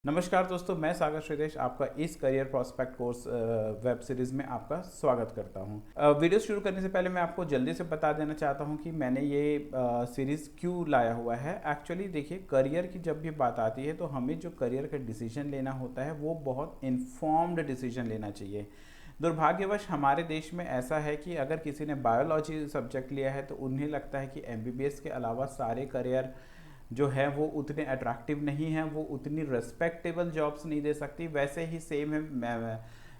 नमस्कार दोस्तों, मैं सागर श्रीदेश आपका इस career prospect course web series में आपका स्वागत करता हूं। वीडियो शुरू करने से पहले मैं आपको जल्दी से बता देना चाहता हूं कि मैंने ये सीरीज़ क्यों लाया हुआ है। एक्चुअली देखिए, करियर की जब भी बात आती है तो हमें जो करियर का डिसीजन लेना होता है वो बहुत इन्फॉर्म्ड डिसीजन लेना चाहिए। दुर्भाग्यवश हमारे देश में ऐसा है कि अगर किसी ने बायोलॉजी सब्जेक्ट लिया है तो उन्हें लगता है कि एमबीबीएस के अलावा सारे करियर जो है वो उतने अट्रैक्टिव नहीं हैं, वो उतनी रेस्पेक्टेबल जॉब्स नहीं दे सकती। वैसे ही सेम है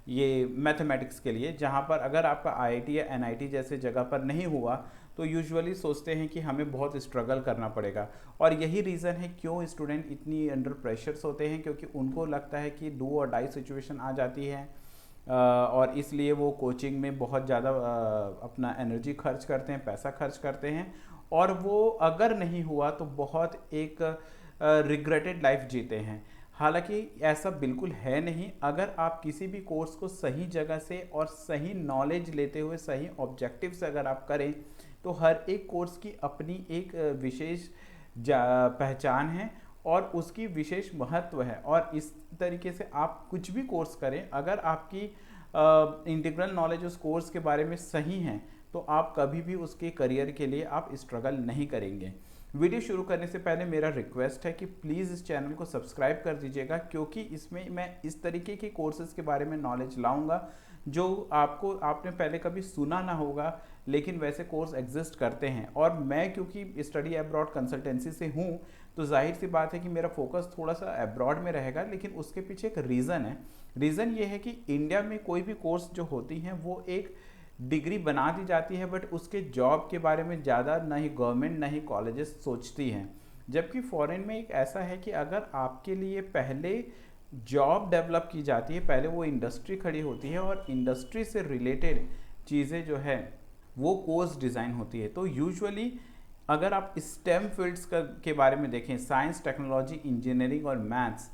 ये मैथमेटिक्स के लिए, जहाँ पर अगर आपका आईआईटी या एनआईटी जैसे जगह पर नहीं हुआ तो यूजुअली सोचते हैं कि हमें बहुत स्ट्रगल करना पड़ेगा। और यही रीज़न है क्यों स्टूडेंट इतनी अंडर प्रेशर्स होते हैं, क्योंकि उनको लगता है कि डू और डाई सिचुएशन आ जाती है और इसलिए वो कोचिंग में बहुत ज़्यादा अपना एनर्जी खर्च करते हैं, पैसा खर्च करते हैं, और वो अगर नहीं हुआ तो बहुत एक रिग्रेटेड लाइफ जीते हैं। हालांकि ऐसा बिल्कुल है नहीं। अगर आप किसी भी कोर्स को सही जगह से और सही नॉलेज लेते हुए सही ऑब्जेक्टिव से अगर आप करें तो हर एक कोर्स की अपनी एक विशेष पहचान है और उसकी विशेष महत्व है। और इस तरीके से आप कुछ भी कोर्स करें, अगर आपकी इंटीग्रल नॉलेज उस कोर्स के बारे में सही है तो आप कभी भी उसके करियर के लिए आप स्ट्रगल नहीं करेंगे। वीडियो शुरू करने से पहले मेरा रिक्वेस्ट है कि प्लीज़ इस चैनल को सब्सक्राइब कर दीजिएगा, क्योंकि इसमें मैं इस तरीके के कोर्सेज के बारे में नॉलेज लाऊंगा जो आपने पहले कभी सुना ना होगा, लेकिन वैसे कोर्स एग्जिस्ट करते हैं। और मैं क्योंकि स्टडी अब्रॉड कंसल्टेंसी से हूँ तो जाहिर सी बात है कि मेरा फोकस थोड़ा सा अब्रॉड में रहेगा, लेकिन उसके पीछे एक रीज़न है। रीज़न ये है कि इंडिया में कोई भी कोर्स जो होती हैं वो एक डिग्री बना दी जाती है, बट उसके जॉब के बारे में ज़्यादा ना ही गवर्नमेंट ना ही कॉलेजेस सोचती हैं। जबकि फॉरेन में एक ऐसा है कि अगर आपके लिए पहले जॉब डेवलप की जाती है, पहले वो इंडस्ट्री खड़ी होती है और इंडस्ट्री से रिलेटेड चीज़ें जो है वो कोर्स डिज़ाइन होती है। तो यूजुअली अगर आप स्टेम फील्ड्स के बारे में देखें, साइंस, टेक्नोलॉजी, इंजीनियरिंग और मैथ्स,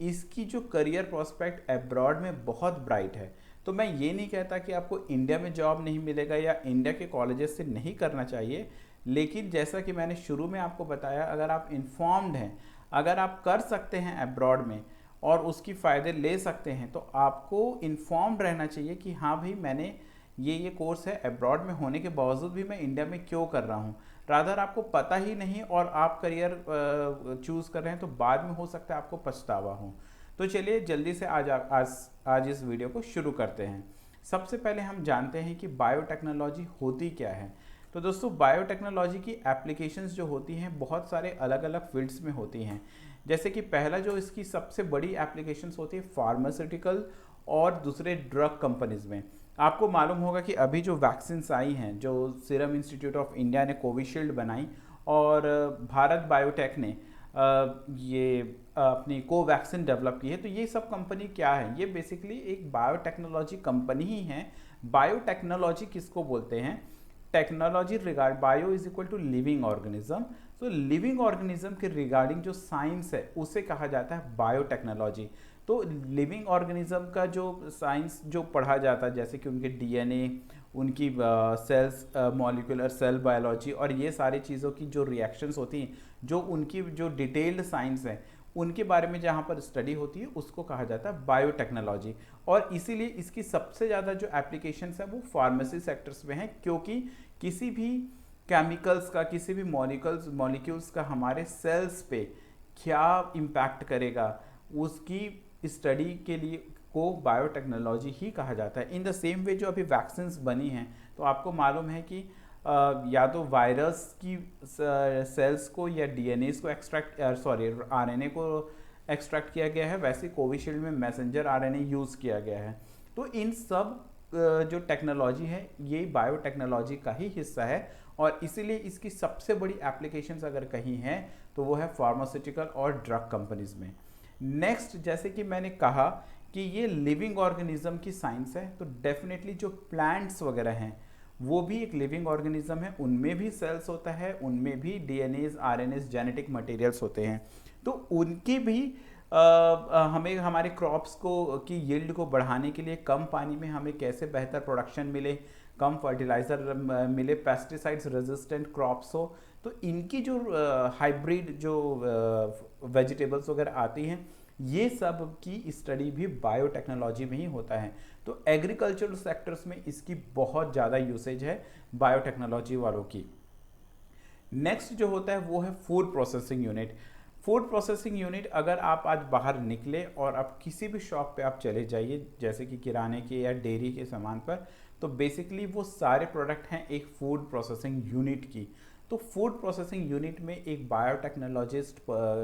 इसकी जो करियर प्रोस्पेक्ट अब्रॉड में बहुत ब्राइट है। तो मैं ये नहीं कहता कि आपको इंडिया में जॉब नहीं मिलेगा या इंडिया के कॉलेजेस से नहीं करना चाहिए, लेकिन जैसा कि मैंने शुरू में आपको बताया, अगर आप इन्फॉर्म्ड हैं, अगर आप कर सकते हैं अब्रॉड में और उसकी फ़ायदे ले सकते हैं, तो आपको इन्फॉर्म्ड रहना चाहिए कि हाँ भाई, मैंने ये कोर्स है अब्रॉड में होने के बावजूद भी मैं इंडिया में क्यों कर रहा हूँ। रादर आपको पता ही नहीं और आप करियर चूज़ कर रहे हैं तो बाद में हो सकता है आपको पछतावा हो। तो चलिए जल्दी से आज इस वीडियो को शुरू करते हैं। सबसे पहले हम जानते हैं कि बायोटेक्नोलॉजी होती क्या है। तो दोस्तों, बायोटेक्नोलॉजी की एप्लीकेशंस जो होती हैं बहुत सारे अलग अलग फील्ड्स में होती हैं। जैसे कि पहला जो इसकी सबसे बड़ी एप्लीकेशंस होती है फार्मास्यूटिकल और दूसरे ड्रग कंपनीज में। आपको मालूम होगा कि अभी जो वैक्सीन्स आई हैं, जो सीरम इंस्टीट्यूट ऑफ इंडिया ने कोविशील्ड बनाई और भारत बायोटेक ने ये अपनी कोवैक्सीन डेवलप की है, तो ये सब कंपनी क्या है? ये बेसिकली एक बायोटेक्नोलॉजी कंपनी ही है। बायोटेक्नोलॉजी किसको बोलते हैं? Technology regard bio is equal to living organism. तो लिविंग ऑर्गेनिज्म के रिगार्डिंग जो साइंस है उसे कहा जाता है बायोटेक्नोलॉजी। तो लिविंग ऑर्गेनिज्म का जो साइंस जो पढ़ा जाता है, जैसे कि उनके डीएनए, उनकी सेल्स, मॉलिक्यूलर सेल बायोलॉजी और ये सारी चीज़ों की जो रिएक्शंस होती हैं, जो उनकी जो डिटेल्ड साइंस है उनके बारे में जहाँ पर स्टडी होती है, उसको कहा जाता है बायोटेक्नोलॉजी। और इसीलिए इसकी सबसे ज़्यादा जो एप्लीकेशंस है वो फार्मेसी सेक्टर्स में है, क्योंकि किसी भी केमिकल्स का, किसी भी मॉलिक्यूल्स का हमारे सेल्स पे क्या इम्पैक्ट करेगा, उसकी स्टडी के लिए को बायोटेक्नोलॉजी ही कहा जाता है। इन द सेम वे जो अभी वैक्सीन्स बनी हैं, तो आपको मालूम है कि या तो वायरस की सेल्स को या डीएनए को आरएनए को एक्सट्रैक्ट किया गया है, वैसे कोविशील्ड में मैसेंजर आरएनए यूज़ किया गया है। तो इन सब जो टेक्नोलॉजी है ये बायोटेक्नोलॉजी का ही हिस्सा है, और इसीलिए इसकी सबसे बड़ी एप्लीकेशंस अगर कहीं हैं तो वो है फार्मास्यूटिकल और ड्रग कंपनीज में। नेक्स्ट, जैसे कि मैंने कहा कि ये लिविंग ऑर्गेनिज्म की साइंस है, तो डेफिनेटली जो प्लांट्स वगैरह हैं वो भी एक लिविंग ऑर्गेनिज्म है, उनमें भी सेल्स होता है, उनमें भी डीएनएज, आरएनएज, जेनेटिक मटेरियल्स होते हैं। तो उनके भी हमें हमारे क्रॉप्स को की यील्ड को बढ़ाने के लिए कम पानी में हमें कैसे बेहतर प्रोडक्शन मिले, कम फर्टिलाइज़र मिले, पेस्टिसाइड्स रेजिस्टेंट क्रॉप्स हो, तो इनकी जो हाइब्रिड जो वेजिटेबल्स वगैरह आती हैं ये सब की स्टडी भी बायोटेक्नोलॉजी में ही होता है। तो एग्रीकल्चरल सेक्टर्स में इसकी बहुत ज़्यादा यूसेज है बायोटेक्नोलॉजी वालों की। नेक्स्ट जो होता है वो है food processing unit. Food processing unit, अगर आप आज बाहर निकले और आप किसी भी शॉप पे आप चले जाइए, जैसे कि किराने के या डेयरी के सामान पर, तो बेसिकली वो सारे प्रोडक्ट हैं एक फूड प्रोसेसिंग यूनिट की। तो फूड प्रोसेसिंग यूनिट में एक बायोटेक्नोलॉजिस्ट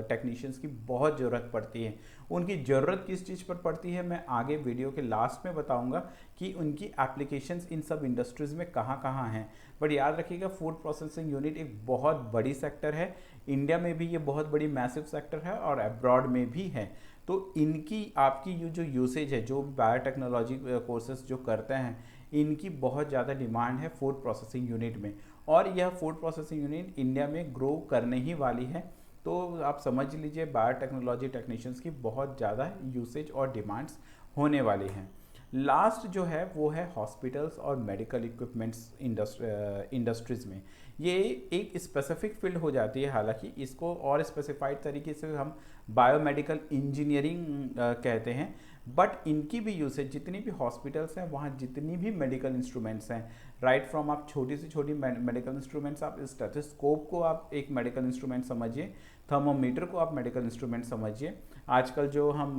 टेक्नीशियंस की बहुत ज़रूरत पड़ती है। उनकी ज़रूरत किस चीज़ पर पड़ती है मैं आगे वीडियो के लास्ट में बताऊंगा कि उनकी एप्लीकेशंस इन सब इंडस्ट्रीज़ में कहाँ कहाँ हैं। बट याद रखिएगा, फूड प्रोसेसिंग यूनिट एक बहुत बड़ी सेक्टर है। इंडिया में भी ये बहुत बड़ी मैसिव सेक्टर है और अब्रॉड में भी है। तो इनकी आपकी ये जो यूसेज है, जो बायोटेक्नोलॉजी कोर्सेज जो करते हैं, इनकी बहुत ज़्यादा डिमांड है फूड प्रोसेसिंग यूनिट में। और यह फूड प्रोसेसिंग यूनिट इंडिया में ग्रो करने ही वाली है। तो आप समझ लीजिए बायोटेक्नोलॉजी टेक्नीशियंस की बहुत ज़्यादा यूसेज और डिमांड्स होने वाली हैं। लास्ट जो है वो है हॉस्पिटल्स और मेडिकल इक्विपमेंट्स इंडस्ट्रीज़ में। ये एक स्पेसिफिक फील्ड हो जाती है, हालांकि इसको और स्पेसिफाइड तरीके से हम बायोमेडिकल इंजीनियरिंग कहते हैं। बट इनकी भी यूसेज, जितनी भी हॉस्पिटल्स हैं वहाँ जितनी भी मेडिकल इंस्ट्रूमेंट्स हैं, राइट फ्रॉम आप छोटी से छोटी मेडिकल इंस्ट्रूमेंट्स, आप स्टेथोस्कोप को आप एक मेडिकल इंस्ट्रूमेंट समझिए, थर्मोमीटर को आप मेडिकल इंस्ट्रूमेंट समझिए। आजकल जो हम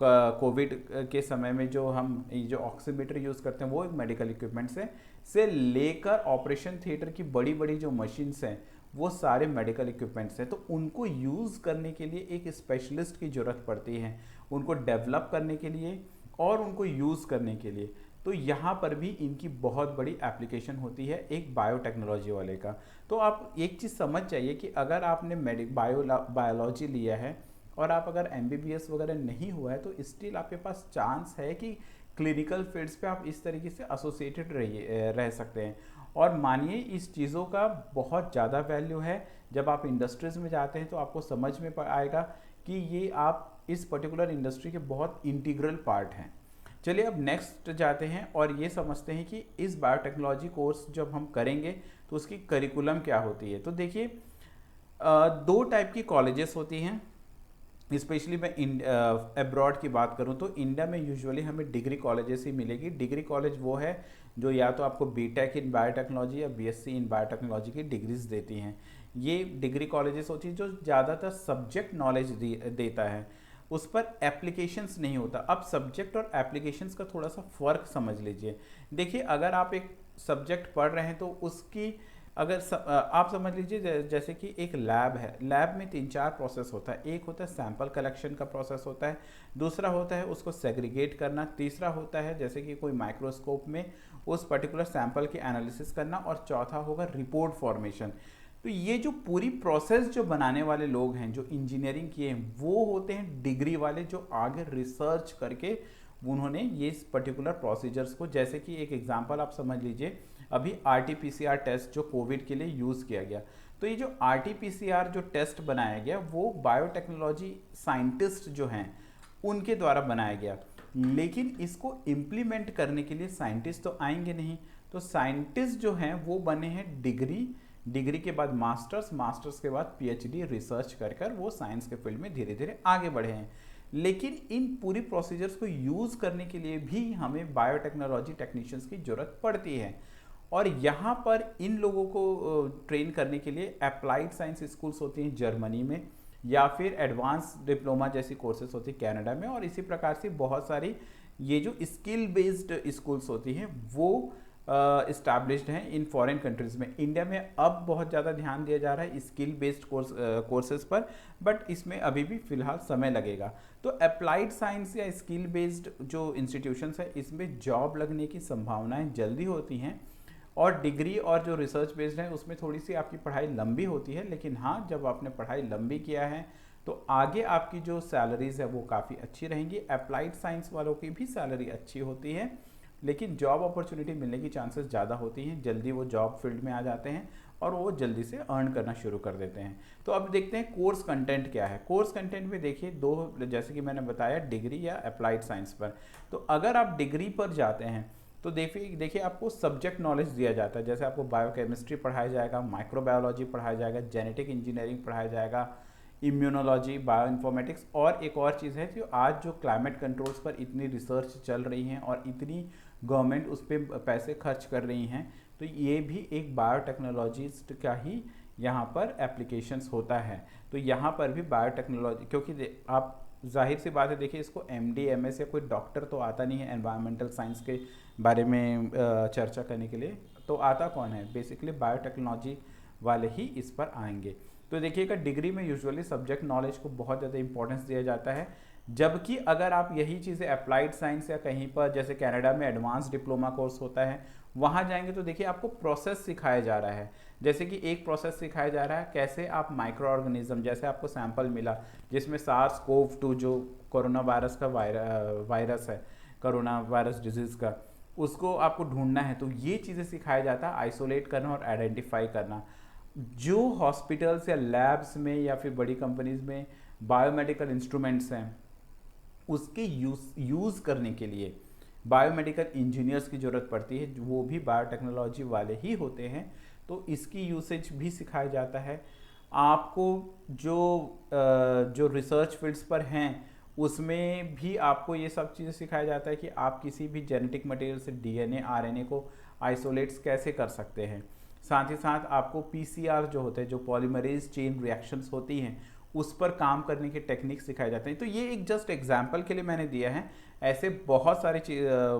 कोविड के समय में जो हम ये जो ऑक्सीमीटर यूज़ करते हैं वो एक मेडिकल इक्विपमेंट्स है, से लेकर ऑपरेशन थिएटर की बड़ी बड़ी जो मशीन्स हैं वो सारे मेडिकल इक्विपमेंट्स हैं। तो उनको यूज़ करने के लिए एक स्पेशलिस्ट की ज़रूरत पड़ती है, उनको डेवलप करने के लिए और उनको यूज़ करने के लिए। तो यहाँ पर भी इनकी बहुत बड़ी एप्लीकेशन होती है एक बायोटेक्नोलॉजी वाले का। तो आप एक चीज़ समझ जाइए कि अगर आपने बायोलॉजी लिया है और आप अगर MBBS वगैरह नहीं हुआ है, तो स्टिल आपके पास चांस है कि क्लिनिकल फील्ड्स पे आप इस तरीके से एसोसिएटेड रह सकते हैं। और मानिए इस चीज़ों का बहुत ज़्यादा वैल्यू है। जब आप इंडस्ट्रीज़ में जाते हैं तो आपको समझ में आएगा कि ये आप इस पर्टिकुलर इंडस्ट्री के बहुत इंटीग्रल पार्ट हैं। चलिए अब नेक्स्ट जाते हैं और ये समझते हैं कि इस बायोटेक्नोलॉजी कोर्स जब हम करेंगे तो उसकी करिकुलम क्या होती है। तो देखिए, दो टाइप की कॉलेजेस होती हैं। स्पेशली मैं अब्रॉड की बात करूं तो इंडिया में यूजुअली हमें डिग्री कॉलेजेस ही मिलेगी। डिग्री कॉलेज वो है जो या तो आपको BTech इन बायोटेक्नोलॉजी या BSc इन बायोटेक्नोलॉजी की डिग्रीज देती हैं। ये डिग्री कॉलेजेस होती हैं जो ज़्यादातर सब्जेक्ट नॉलेज देता है, उस पर एप्लीकेशंस नहीं होता। अब सब्जेक्ट और एप्लीकेशंस का थोड़ा सा फ़र्क समझ लीजिए। देखिए, अगर आप एक सब्जेक्ट पढ़ रहे हैं तो उसकी आप समझ लीजिए जैसे कि एक लैब है, लैब में 3-4 प्रोसेस होता है। एक होता है सैंपल कलेक्शन का प्रोसेस होता है, दूसरा होता है उसको सेग्रीगेट करना, तीसरा होता है जैसे कि कोई माइक्रोस्कोप में उस पर्टिकुलर सैंपल की एनालिसिस करना, और चौथा होगा रिपोर्ट फॉर्मेशन। तो ये जो पूरी प्रोसेस जो बनाने वाले लोग हैं, जो इंजीनियरिंग किए हैं, वो होते हैं डिग्री वाले, जो आगे रिसर्च करके उन्होंने ये इस पर्टिकुलर प्रोसीजर्स को, जैसे कि एक एग्जांपल आप समझ लीजिए, अभी RT-PCR टेस्ट जो कोविड के लिए यूज़ किया गया, तो ये जो RT-PCR जो टेस्ट बनाया गया वो बायोटेक्नोलॉजी साइंटिस्ट जो हैं उनके द्वारा बनाया गया। लेकिन इसको इम्प्लीमेंट करने के लिए साइंटिस्ट तो आएंगे नहीं, तो साइंटिस्ट जो हैं वो बने हैं डिग्री के बाद मास्टर्स के बाद PhD रिसर्च कर वो साइंस के फील्ड में धीरे धीरे आगे बढ़े हैं। लेकिन इन पूरी प्रोसीजर्स को यूज़ करने के लिए भी हमें बायोटेक्नोलॉजी टेक्नीशियंस की ज़रूरत पड़ती है। और यहाँ पर इन लोगों को ट्रेन करने के लिए अप्लाइड साइंस स्कूल्स होती हैं जर्मनी में, या फिर एडवांस डिप्लोमा जैसी कोर्सेज होती हैं कनाडा में, और इसी प्रकार से बहुत सारी ये जो स्किल बेस्ड स्कूल्स होती हैं वो इस्टेब्लिश्ड हैं इन फॉरेन कंट्रीज़ में। इंडिया में अब बहुत ज़्यादा ध्यान दिया जा रहा है स्किल बेस्ड कोर्सेज पर, बट इसमें अभी भी फ़िलहाल समय लगेगा। तो अप्लाइड साइंस या स्किल बेस्ड जो इंस्टीट्यूशंस है, इसमें जॉब लगने की संभावनाएं जल्दी होती हैं, और डिग्री और जो रिसर्च बेस्ड है उसमें थोड़ी सी आपकी पढ़ाई लंबी होती है। लेकिन हाँ, जब आपने पढ़ाई लंबी किया है तो आगे आपकी जो सैलरीज है वो काफ़ी अच्छी रहेंगी। अप्लाइड साइंस वालों की भी सैलरी अच्छी होती है, लेकिन जॉब अपॉर्चुनिटी मिलने की चांसेस ज़्यादा होती हैं, जल्दी वो जॉब फील्ड में आ जाते हैं और वो जल्दी से अर्न करना शुरू कर देते हैं। तो अब देखते हैं कोर्स कंटेंट क्या है। कोर्स कंटेंट में देखिए दो, जैसे कि मैंने बताया, डिग्री या अप्लाइड साइंस पर। तो अगर आप डिग्री पर जाते हैं तो देखिए आपको सब्जेक्ट नॉलेज दिया जाता है। जैसे आपको बायोकेमिस्ट्री पढ़ाया जाएगा, माइक्रोबायोलॉजी पढ़ाया जाएगा, जेनेटिक इंजीनियरिंग पढ़ाया जाएगा, इम्यूनोलॉजी, बायो इन्फॉर्मेटिक्स, और एक और चीज़ है जो आज जो क्लाइमेट कंट्रोल्स पर इतनी रिसर्च चल रही हैं और इतनी गवर्नमेंट उस पर पैसे खर्च कर रही हैं, तो ये भी एक बायोटेक्नोलॉजिस्ट का ही यहाँ पर एप्लीकेशंस होता है। तो यहाँ पर भी बायोटेक्नोलॉजी, क्योंकि आप जाहिर सी बात है, देखिए इसको MD MS या कोई डॉक्टर तो आता नहीं है एनवायरमेंटल साइंस के बारे में चर्चा करने के लिए, तो आता कौन है, बेसिकली बायोटेक्नोलॉजी वाले ही इस पर आएंगे। तो देखिएगा डिग्री में यूजुअली सब्जेक्ट नॉलेज को बहुत ज़्यादा इंपॉर्टेंस दिया जाता है, जबकि अगर आप यही चीज़ें अप्लाइड साइंस या कहीं पर जैसे कनाडा में एडवांस डिप्लोमा कोर्स होता है वहाँ जाएंगे तो देखिए आपको प्रोसेस सिखाया जा रहा है। जैसे कि एक प्रोसेस सिखाया जा रहा है कैसे आप माइक्रो ऑर्गेनिज्म, जैसे आपको सैंपल मिला जिसमें SARS-CoV-2 जो कोरोना वायरस का वायरस है, कोरोना वायरस डिजीज़ का, उसको आपको ढूंढना है, तो ये चीज़ें सिखाया जाता है, आइसोलेट करना और आइडेंटिफाई करना। जो हॉस्पिटल्स या लैब्स में या फिर बड़ी कंपनीज में बायोमेडिकल इंस्ट्रूमेंट्स हैं उसके यूज़ करने के लिए बायोमेडिकल इंजीनियर्स की ज़रूरत पड़ती है, वो भी बायोटेक्नोलॉजी वाले ही होते हैं, तो इसकी यूसेज भी सिखाया जाता है। आपको जो रिसर्च फील्ड्स पर हैं उसमें भी आपको ये सब चीज़ें सिखाया जाता है कि आप किसी भी जेनेटिक मटेरियल से DNA RNA को आइसोलेट्स कैसे कर सकते हैं। साथ ही साथ आपको PCR जो होते हैं, जो पॉलीमरेज चेन रिएक्शंस होती हैं, उस पर काम करने के टेक्निक सिखाए जाते हैं। तो ये एक जस्ट एग्जाम्पल के लिए मैंने दिया है, ऐसे बहुत सारे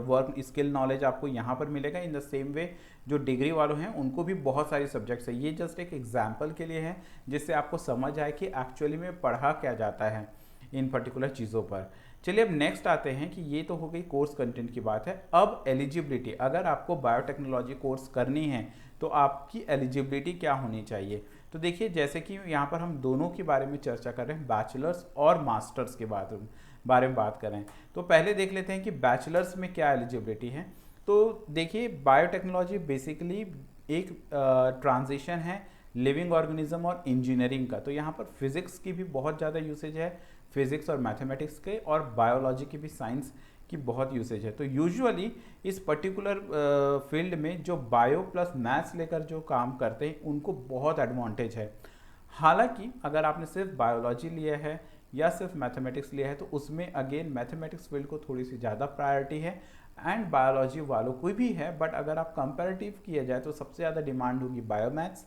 वर्क स्किल नॉलेज आपको यहाँ पर मिलेगा। इन द सेम वे जो डिग्री वालों हैं उनको भी बहुत सारी सब्जेक्ट्स है, ये जस्ट एक एग्जाम्पल के लिए है जिससे आपको समझ आए कि एक्चुअली में पढ़ा क्या जाता है इन पर्टिकुलर चीज़ों पर। चलिए अब नेक्स्ट आते हैं कि ये तो हो गई कोर्स कंटेंट की बात है। अब एलिजिबिलिटी, अगर आपको बायोटेक्नोलॉजी कोर्स करनी है तो आपकी एलिजिबिलिटी क्या होनी चाहिए। तो देखिए जैसे कि यहाँ पर हम दोनों के बारे में चर्चा कर रहे हैं, बैचलर्स और मास्टर्स के बारे में बात कर रहे हैं। तो पहले देख लेते हैं कि बैचलर्स में क्या एलिजिबिलिटी है। तो देखिए बायोटेक्नोलॉजी बेसिकली एक ट्रांजिशन है लिविंग ऑर्गेनिज्म और इंजीनियरिंग का। तो यहाँ पर फिजिक्स की भी बहुत ज़्यादा यूसेज है, फिजिक्स और मैथमेटिक्स के, और बायोलॉजी की भी, साइंस की बहुत यूसेज है। तो यूजुअली इस पर्टिकुलर फील्ड में जो बायो प्लस मैथ्स लेकर जो काम करते हैं उनको बहुत एडवांटेज है। हालांकि अगर आपने सिर्फ बायोलॉजी लिया है या सिर्फ मैथमेटिक्स लिया है तो उसमें अगेन मैथमेटिक्स फील्ड को थोड़ी सी ज़्यादा प्रायोरिटी है एंड बायोलॉजी वालों को भी है, बट अगर आप कंपैरेटिव किया जाए तो सबसे ज़्यादा डिमांड होगी बायो मैथ्स,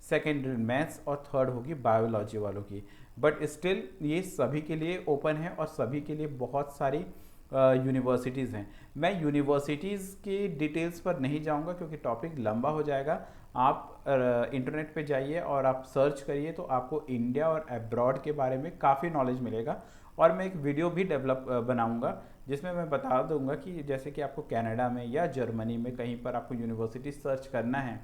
सेकेंड मैथ्स, और थर्ड होगी बायोलॉजी वालों की। बट स्टिल ये सभी के लिए ओपन है और सभी के लिए बहुत सारी यूनिवर्सिटीज़ हैं। मैं यूनिवर्सिटीज़ की डिटेल्स पर नहीं जाऊंगा क्योंकि टॉपिक लंबा हो जाएगा। आप इंटरनेट पे जाइए और आप सर्च करिए तो आपको इंडिया और अब्रॉड के बारे में काफ़ी नॉलेज मिलेगा, और मैं एक वीडियो भी डेवलप बनाऊंगा जिसमें मैं बता दूंगा कि जैसे कि आपको कनाडा में या जर्मनी में कहीं पर आपको यूनिवर्सिटी सर्च करना है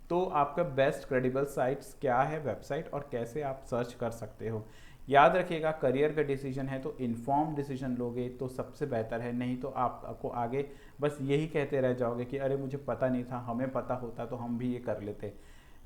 तो आपका बेस्ट क्रेडिबल साइट्स क्या है, वेबसाइट, और कैसे आप सर्च कर सकते हो। याद रखिएगा करियर का डिसीजन है तो इन्फॉर्म डिसीजन लोगे तो सबसे बेहतर है, नहीं तो आपको आगे बस यही कहते रह जाओगे कि अरे मुझे पता नहीं था, हमें पता होता तो हम भी ये कर लेते।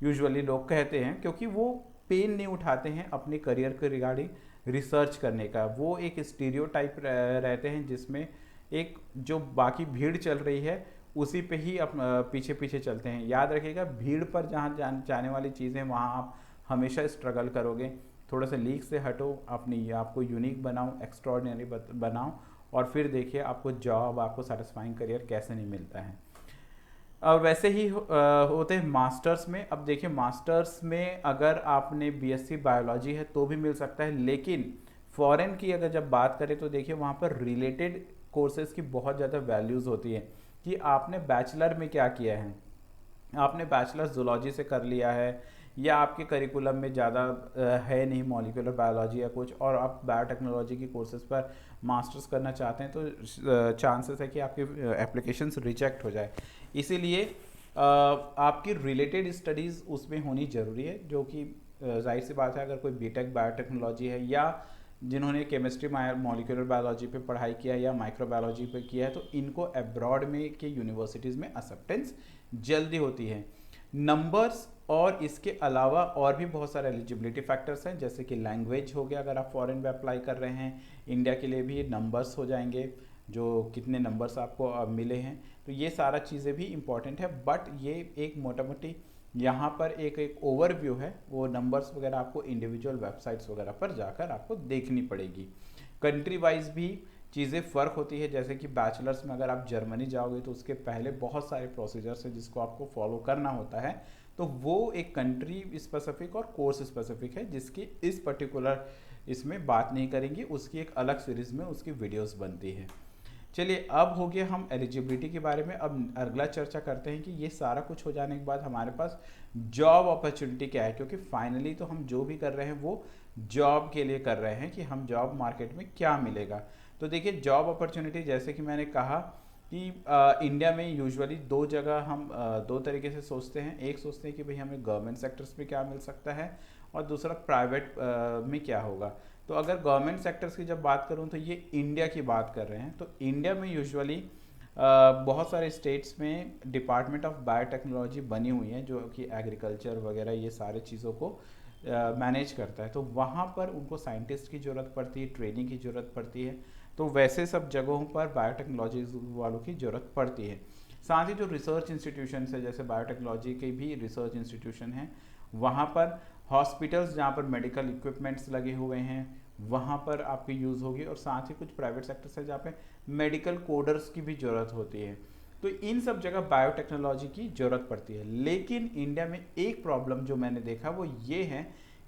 यूजुअली लोग कहते हैं क्योंकि वो पेन नहीं उठाते हैं अपने करियर के रिगार्डिंग रिसर्च करने का। वो एक स्टीरियोटाइप रहते हैं जिसमें एक जो बाकी भीड़ चल रही है उसी पे ही पीछे पीछे चलते हैं। याद रखिएगा भीड़ पर जहाँ जाने वाली चीज़ें वहाँ आप हमेशा स्ट्रगल करोगे। थोड़ा सा लीक से हटो, अपनी आपको यूनिक बनाओ, एक्स्ट्रॉर्डिनरी बनाओ, और फिर देखिए आपको जॉब, आपको सेटिस्फाइंग करियर कैसे नहीं मिलता है। अब वैसे ही होते हैं मास्टर्स में। अब देखिए मास्टर्स में अगर आपने BSc बायोलॉजी है तो भी मिल सकता है, लेकिन फॉरेन की अगर जब बात करें तो देखिए वहाँ पर रिलेटेड कोर्सेज की बहुत ज़्यादा वैल्यूज़ होती है कि आपने बैचलर में क्या किया है। आपने बैचलर जूलॉजी से कर लिया है या आपके करिकुलम में ज़्यादा है नहीं मॉलिक्यूलर बायोलॉजी या कुछ, और आप बायोटेक्नोलॉजी की कोर्सेज पर मास्टर्स करना चाहते हैं तो चांसेस है कि आपके एप्लीकेशंस रिजेक्ट हो जाए। इसीलिए आपकी रिलेटेड स्टडीज़ उसमें होनी ज़रूरी है, जो कि जाहिर सी बात है अगर कोई बीटेक बायोटेक्नोलॉजी है या जिन्होंने केमिस्ट्री मॉलिक्यूलर बायोलॉजी पे पढ़ाई किया या माइक्रोबायोलॉजी पे किया है तो इनको अब्रॉड में के यूनिवर्सिटीज़ में एक्सेप्टेंस जल्दी होती है। नंबर्स और इसके अलावा और भी बहुत सारे एलिजिबिलिटी फैक्टर्स हैं, जैसे कि लैंग्वेज हो गया, अगर आप फॉरेन में अप्लाई कर रहे हैं इंडिया के लिए भी नंबर्स हो जाएंगे, जो कितने नंबर्स आपको मिले हैं, तो ये सारा चीज़ें भी इम्पॉर्टेंट है। बट ये एक मोटा मोटी यहाँ पर एक ओवरव्यू है, वो नंबर्स वगैरह आपको इंडिविजुअल वेबसाइट्स वगैरह पर जाकर आपको देखनी पड़ेगी। कंट्री वाइज भी चीज़ें फ़र्क होती है, जैसे कि बैचलर्स में अगर आप जर्मनी जाओगे तो उसके पहले बहुत सारे प्रोसीजर्स हैं जिसको आपको फॉलो करना होता है, तो वो एक कंट्री स्पेसिफिक और कोर्स स्पेसिफिक है जिसकी इस पर्टिकुलर इसमें बात नहीं करेंगे, उसकी एक अलग सीरीज़ में उसकी वीडियोस बनती है। चलिए अब हो गया हम एलिजिबिलिटी के बारे में। अब अगला चर्चा करते हैं कि ये सारा कुछ हो जाने के बाद हमारे पास जॉब अपॉर्चुनिटी क्या है, क्योंकि फाइनली तो हम जो भी कर रहे हैं वो जॉब के लिए कर रहे हैं कि हम जॉब मार्केट में क्या मिलेगा। तो देखिए जॉब अपॉर्चुनिटी जैसे कि मैंने कहा कि इंडिया में यूजुअली दो जगह हम दो तरीके से सोचते हैं। एक सोचते हैं कि भाई हमें गवर्नमेंट सेक्टर्स में क्या मिल सकता है और दूसरा प्राइवेट में क्या होगा। तो अगर गवर्नमेंट सेक्टर्स की जब बात करूं तो ये इंडिया की बात कर रहे हैं। तो इंडिया में यूजुअली बहुत सारे स्टेट्स में डिपार्टमेंट ऑफ बायोटेक्नोलॉजी बनी हुई है जो कि एग्रीकल्चर वगैरह ये सारे चीज़ों को मैनेज करता है। तो वहाँ पर उनको साइंटिस्ट की ज़रूरत पड़ती है, ट्रेनिंग की ज़रूरत पड़ती है। तो वैसे सब जगहों पर बायोटेक्नोलॉजी वालों की ज़रूरत पड़ती है। साथ ही जो रिसर्च इंस्टीट्यूशन है, जैसे बायोटेक्नोलॉजी के भी रिसर्च इंस्टीट्यूशन हैं, वहाँ पर हॉस्पिटल्स जहाँ पर मेडिकल इक्विपमेंट्स लगे हुए हैं वहाँ पर आपकी यूज़ होगी। और साथ ही कुछ प्राइवेट सेक्टर्स है जहाँ पे मेडिकल कोडर्स की भी ज़रूरत होती है। तो इन सब जगह बायोटेक्नोलॉजी की ज़रूरत पड़ती है। लेकिन इंडिया में एक प्रॉब्लम जो मैंने देखा वो ये है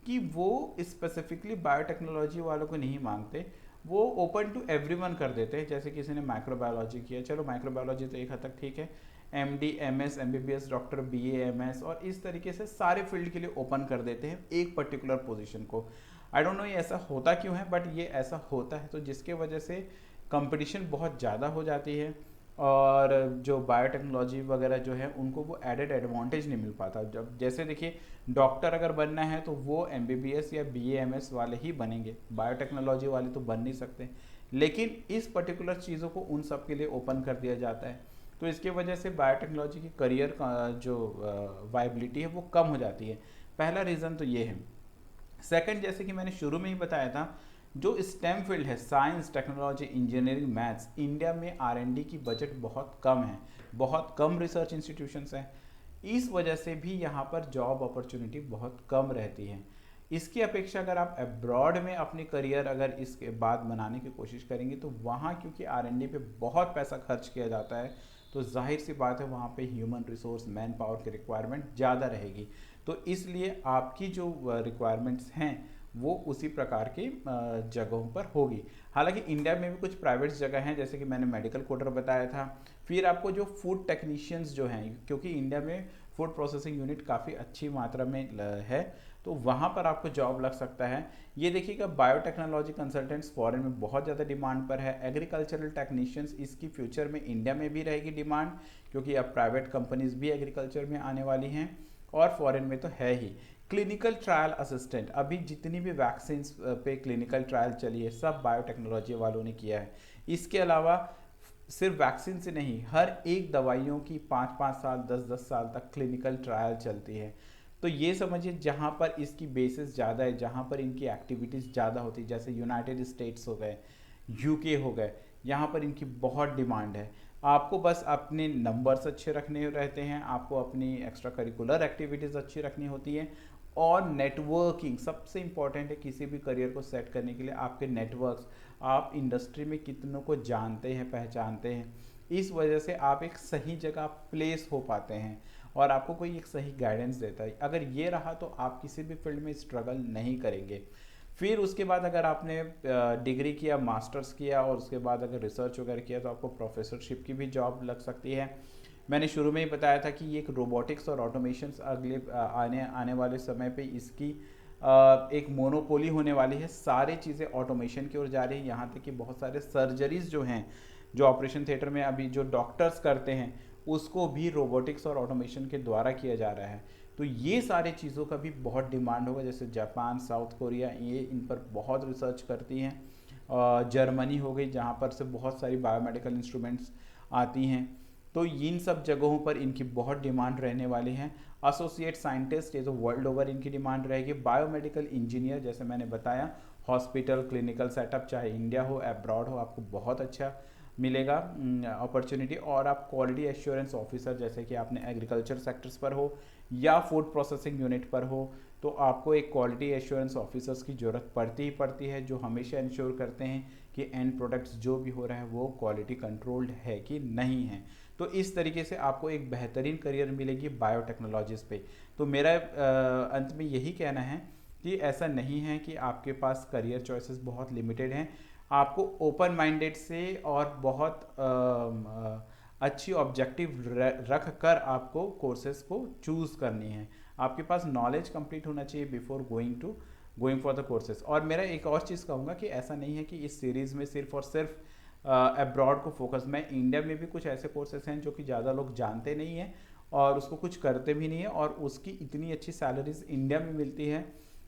कि वो स्पेसिफिकली बायोटेक्नोलॉजी वालों को नहीं मांगते, वो ओपन टू एवरीवन कर देते हैं। जैसे किसी ने माइक्रोबायोलॉजी किया, चलो माइक्रोबायोलॉजी तो एक हद तक ठीक है, MD MS MBBS doctor BA MS और इस तरीके से सारे फील्ड के लिए ओपन कर देते हैं एक पर्टिकुलर पोजीशन को। आई डोंट नो ये ऐसा होता क्यों है, बट ये ऐसा होता है। तो जिसके वजह से कंपटीशन बहुत ज़्यादा हो जाती है और जो बायोटेक्नोलॉजी वगैरह जो है उनको वो एडेड एडवांटेज नहीं मिल पाता। जब जैसे देखिए डॉक्टर अगर बनना है तो वो MBBS या BA MS वाले ही बनेंगे, बायोटेक्नोलॉजी वाले तो बन नहीं सकते। लेकिन इस पर्टिकुलर चीज़ों को उन सब के लिए ओपन कर दिया जाता है। तो इसके वजह से बायोटेक्नोलॉजी की करियर का जो वाइबिलिटी है वो कम हो जाती है। पहला रीज़न तो ये है। सेकंड, जैसे कि मैंने शुरू में ही बताया था, जो स्टेम फील्ड है science technology engineering maths, India में R&D की बजट बहुत कम है, बहुत कम रिसर्च इंस्टीट्यूशंस हैं। इस वजह से भी यहाँ पर जॉब अपॉर्चुनिटी बहुत कम रहती है। इसकी अपेक्षा अगर आप अब्रॉड में अपनी करियर अगर इसके बाद बनाने की कोशिश करेंगे तो वहाँ क्योंकि R&D पे बहुत पैसा खर्च किया जाता है, तो जाहिर सी बात है वहाँ पे ह्यूमन रिसोर्स मैन पावर की रिक्वायरमेंट ज़्यादा रहेगी। तो इसलिए आपकी जो रिक्वायरमेंट्स हैं वो उसी प्रकार की जगहों पर होगी। हालांकि इंडिया में भी कुछ प्राइवेट जगह हैं, जैसे कि मैंने मेडिकल कोडर बताया था। फिर आपको जो फूड टेक्नीशियंस जो हैं, क्योंकि इंडिया में फूड प्रोसेसिंग यूनिट काफ़ी अच्छी मात्रा में है, तो वहाँ पर आपको जॉब लग सकता है। ये देखिएगा बायोटेक्नोलॉजी कंसल्टेंट्स फॉरेन में बहुत ज़्यादा डिमांड पर है। एग्रीकल्चरल टेक्नीशियंस इसकी फ्यूचर में इंडिया में भी रहेगी डिमांड, क्योंकि अब प्राइवेट कंपनीज भी एग्रीकल्चर में आने वाली हैं और फॉरेन में तो है ही। क्लिनिकल ट्रायल असिस्टेंट, अभी जितनी भी वैक्सीन पे क्लिनिकल ट्रायल चली है सब बायोटेक्नोलॉजी वालों ने किया है। इसके अलावा सिर्फ वैक्सीन से नहीं, हर एक दवाइयों की 5-5 साल 10-10 साल तक क्लिनिकल ट्रायल चलती है। तो ये समझिए जहाँ पर इसकी बेसिस ज़्यादा है, जहाँ पर इनकी एक्टिविटीज़ ज़्यादा होती है, जैसे यूनाइटेड स्टेट्स हो गए, UK हो गए, यहाँ पर इनकी बहुत डिमांड है। आपको बस अपने नंबर्स अच्छे रखने रहते हैं, आपको अपनी एक्स्ट्रा करिकुलर एक्टिविटीज़ अच्छी रखनी होती है और नेटवर्किंग सबसे इम्पॉर्टेंट है किसी भी करियर को सेट करने के लिए। आपके नेटवर्क्स, आप इंडस्ट्री में कितनों को जानते हैं पहचानते हैं, इस वजह से आप एक सही जगह प्लेस हो पाते हैं और आपको कोई एक सही गाइडेंस देता है। अगर ये रहा तो आप किसी भी फील्ड में स्ट्रगल नहीं करेंगे। फिर उसके बाद अगर आपने डिग्री किया, मास्टर्स किया और उसके बाद अगर रिसर्च वगैरह किया तो आपको प्रोफेसरशिप की भी जॉब लग सकती है। मैंने शुरू में ही बताया था कि ये एक रोबोटिक्स और ऑटोमेशन अगले आने वाले समय पे इसकी एक मोनोपोली होने वाली है। सारी चीज़ें ऑटोमेशन की ओर जा रही है, यहाँ तक कि बहुत सारे सर्जरीज जो हैं, जो ऑपरेशन थिएटर में अभी जो डॉक्टर्स करते हैं उसको भी रोबोटिक्स और ऑटोमेशन के द्वारा किया जा रहा है। तो ये सारी चीज़ों का भी बहुत डिमांड होगा। जैसे जापान, साउथ कोरिया, ये इन पर बहुत रिसर्च करती हैं। जर्मनी हो गई जहाँ पर से बहुत सारी बायोमेडिकल इंस्ट्रूमेंट्स आती हैं। तो इन सब जगहों पर इनकी बहुत डिमांड रहने वाली है। एसोसिएट साइंटिस्ट, ये तो वर्ल्ड ओवर इनकी डिमांड रहेगी। बायोमेडिकल इंजीनियर, जैसे मैंने बताया, हॉस्पिटल क्लिनिकल सेटअप, चाहे इंडिया हो अब्रॉड हो, आपको बहुत अच्छा मिलेगा अपॉर्चुनिटी। और आप क्वालिटी एश्योरेंस ऑफिसर, जैसे कि आपने एग्रीकल्चर सेक्टर्स पर हो या फूड प्रोसेसिंग यूनिट पर हो, तो आपको एक क्वालिटी एश्योरेंस ऑफिसर्स की ज़रूरत पड़ती ही पड़ती है, जो हमेशा इंश्योर करते हैं कि एंड प्रोडक्ट्स जो भी हो रहा है वो क्वालिटी कंट्रोल्ड है कि नहीं है। तो इस तरीके से आपको एक बेहतरीन करियर मिलेगी बायोटेक्नोलॉजीज़ पे। तो मेरा अंत में यही कहना है कि ऐसा नहीं है कि आपके पास करियर चॉइसेस बहुत लिमिटेड हैं। आपको ओपन माइंडेड से और बहुत अच्छी ऑब्जेक्टिव रख कर आपको कोर्सेज को चूज़ करनी है। आपके पास नॉलेज कंप्लीट होना चाहिए before going for the courses. और मेरा एक और चीज़ कहूँगा कि ऐसा नहीं है कि इस सीरीज़ में सिर्फ और सिर्फ अब्रॉड को फोकस, मैं इंडिया में भी कुछ ऐसे कोर्सेज हैं जो कि ज़्यादा लोग जानते नहीं हैं और उसको कुछ करते भी नहीं है, और उसकी इतनी अच्छी सैलरीज इंडिया में मिलती है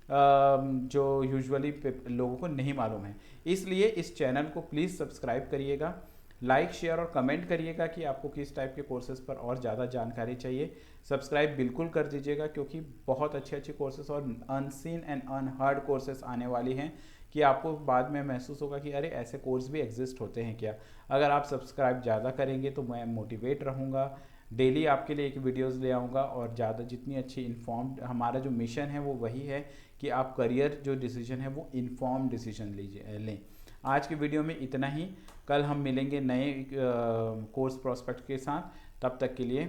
जो यूजुअली लोगों को नहीं मालूम है। इसलिए इस चैनल को प्लीज़ सब्सक्राइब करिएगा, लाइक शेयर और कमेंट करिएगा कि आपको किस टाइप के कोर्सेज पर और ज़्यादा जानकारी चाहिए। सब्सक्राइब बिल्कुल कर दीजिएगा, क्योंकि बहुत अच्छे अच्छे कोर्सेज और अनसीन एंड अनहर्ड कोर्सेज आने वाली हैं कि आपको बाद में महसूस होगा कि अरे ऐसे कोर्स भी एग्जिस्ट होते हैं क्या। अगर आप सब्सक्राइब ज़्यादा करेंगे तो मैं मोटिवेट रहूँगा, डेली आपके लिए एक वीडियोस ले आऊँगा, और ज़्यादा जितनी अच्छी इन्फॉर्म्ड, हमारा जो मिशन है वो वही है कि आप करियर जो डिसीजन है वो इन्फॉर्म्ड डिसीजन लें। आज की वीडियो में इतना ही। कल हम मिलेंगे नए कोर्स प्रोस्पेक्ट के साथ। तब तक के लिए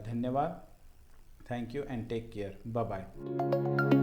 धन्यवाद। Thank you and take care. Bye bye.